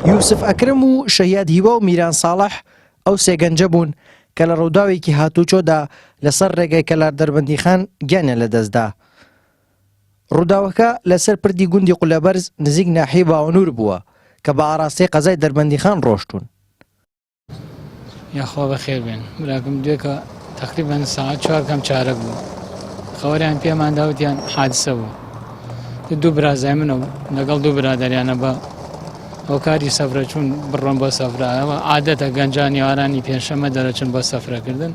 یوسف ئەکرم و شەهیاد هیوا و میران ساڵح ئەو سێگەنجە بوون کە لە ڕووداوێکی هاتوچۆدا لەسەر ڕێگەی کەلار دەربەندیخان گیانیان لەدەستدا. ڕووداوەکە لەسەر پردی گوندی قولەبەرز نزیک ناحیەی باوەنور بووە کە بە ئاراستەی قەزای دەربەندیخان ڕۆشتون. یاخوا بەخێر بێن براکەم دوێکە تقریبا ساعت 4 کەم چارەک بوو خەوەریان پێمان داوتیان حادسە بوو. دوو برازای منە لەگەڵ دوو برادەریانە بە ئەو کاری سەفرە چوون بڕۆن بۆ سەفرەوە عادەتە گەنجانی ئارانی پێنجشەممە دەرەچن بۆ سەفرەکردن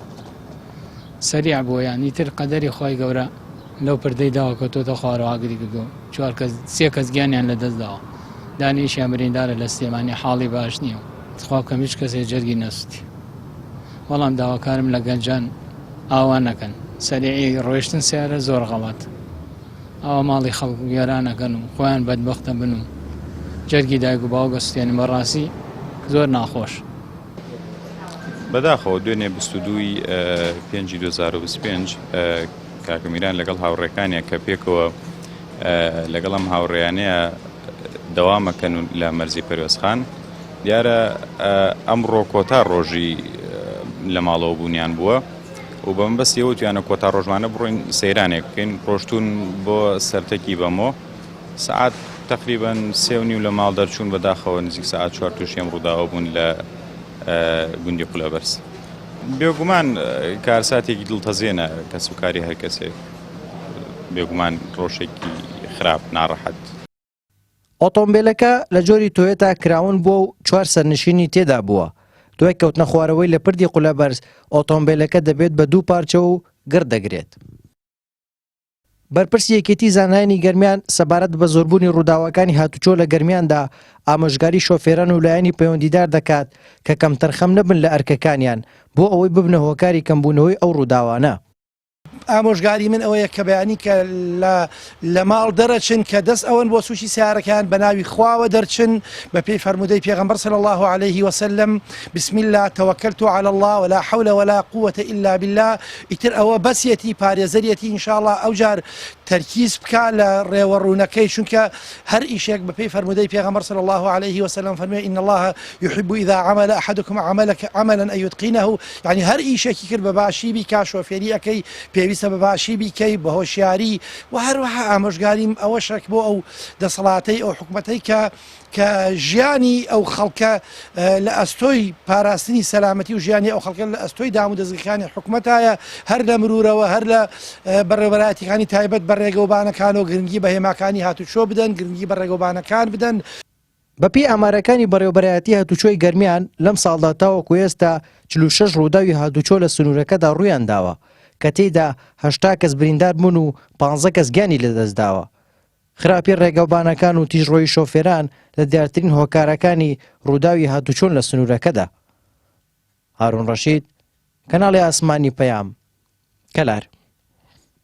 سەریع بووە یانی تر قەدەری خۆی گەورە لەو پردەی داوە کە تۆتە خوارەواگری کردو سێ کەس گیانیان لەدەستداوە دانیشیان بریندارە لە سلێمانی حاڵی باش نییە خوا کەم هیچ کەسێ جەرگی نەسووتی. بەڵام داواکارم لە گەنجان ئاوان نەکەن سەریعی ڕۆیشتن سیارە زۆر غەڵەت ئەوە ماڵی خەڵک گێرانەکەن و خۆیان بەدبەختە بن و جەرگی دایک و باوکە سوتێنی بەڕاستی زۆر ناخۆش. بەداخەوە دوێنێ 22 5 2025 کاکەمیران لەگەڵ هاوڕێکانیە کە پێکەوە لەگەڵ ئەم هاوڕێیانەیە دەوامەکەن لە مەرزی پەروەزخان دیارە ئەمڕۆ کۆتا ڕۆژی لە ماڵەوە بوونیان بووە و بە مەبەستی ئەوتیانە کۆتا ڕۆژمانە بڕۆین سەیرانێک بکەین ڕۆشتون بۆ سەرتەکی بەمۆ سعات تقریبا 3:30 لە ماڵ دەرچوون بەداخەوە نزیک سعات 4 تووشیان ڕووداوە بوون لە گوندی قولەبەرز. بێگومان کارساتێکی دڵتەزێنە کەسب و کاری هەر کەسێک بێگومان ڕۆژێکی خراپ ناڕەحەت. ئۆتۆمبیلەکە لە جۆری تۆیۆتا کراون بووە و 4 سەرنشینی تێدا بووە. دوای کەوتنە خوارەوەی لە پردی قولەبەرز ئۆتۆمبیلەکە دەبێت بە 2 پارچە و گردەگرێت. بەرپرسی یەکێتی زانایانی گەرمیان سەبارەت بە زۆربوونی ڕووداوەکانی هاتوچۆ لە گەرمیاندا ئامۆژگاری شۆفێران و لایەنی پەیوەندیدار دەکات کە کەمتەرخەم نەبن لە ئەرکەکانیان بۆ ئەوەی ببنە هۆکاری کەمبوونەوەی ئەو ڕووداوانە. ئامۆژگاری من ئەوەیە کە بەیانی کە لە ماڵ دەرەچن کە دەست ئەوەن بۆ سوشی سیارەکان بە ناوی خواوە دەرچن بە پێی فەرمودەی پێغەمبەر صلی الله عليه وسلم بسم الله توكلت على الله ولا حول ولا قوة إلا بالله. ئیتر ئەوە بەسیەتی پارێزەریەتی ئینشاءالله ئەوجار تەرکیز بکە لە ڕێوەڕوونەکەی چونکە هەر ئیشێک بە پێی فەرمودەی پێغەمبەر صلی الله عليه وسلم فەرمووی إن الله يحب إذا عمل أحدكم عملا أن يتقنه. يعني هەر ئیشێکی کرد بە باشی بیکا شۆفێری ئەەکەی پێویستە بە باشی بیکەی بە هۆشیاری و هەروەها ئامۆژگاریم ئەوەشێک بۆ ئەو دەسەڵاتەی ئەو حکوومەتەی کە ژیانی ئەو خەڵکە لە ئەستۆی پاراستنی سەلامەتی و ژیانی ئەو خەڵکە لە ئەستۆی دام و دەستگاکانی حکوومەتایە هەر لە مرورەوە هەر لە بەڕێوەبەرایەتیەکانی تایبەت بە ڕێگەوبانەکان و گرنگی بە هێماکانی هاتوچۆ بدەن گرنگی بە ڕێگەوبانەکان بدەن. بەپێی ئامارەکانی بەڕێوەبەرایەتی هاتوچۆی گەرمیان لەم ساڵدا تاوەکو ئێستا 46 ڕووداوی هاتوچۆ لە سنوورەکەدا ڕوویان داوە کە تێیدا 80 کەس بریندار بوون و 15 کەس گیانی لەدەستداوە. خراپی ڕێگەوبانەکان و تیژڕۆی شۆفێران لە دیارترین هۆکارەکانی ڕووداوی هاتوچۆن لە سنوورەکەدا. هارون ڕەشید، کەناڵی ئاسمانی پەیام، کەلار.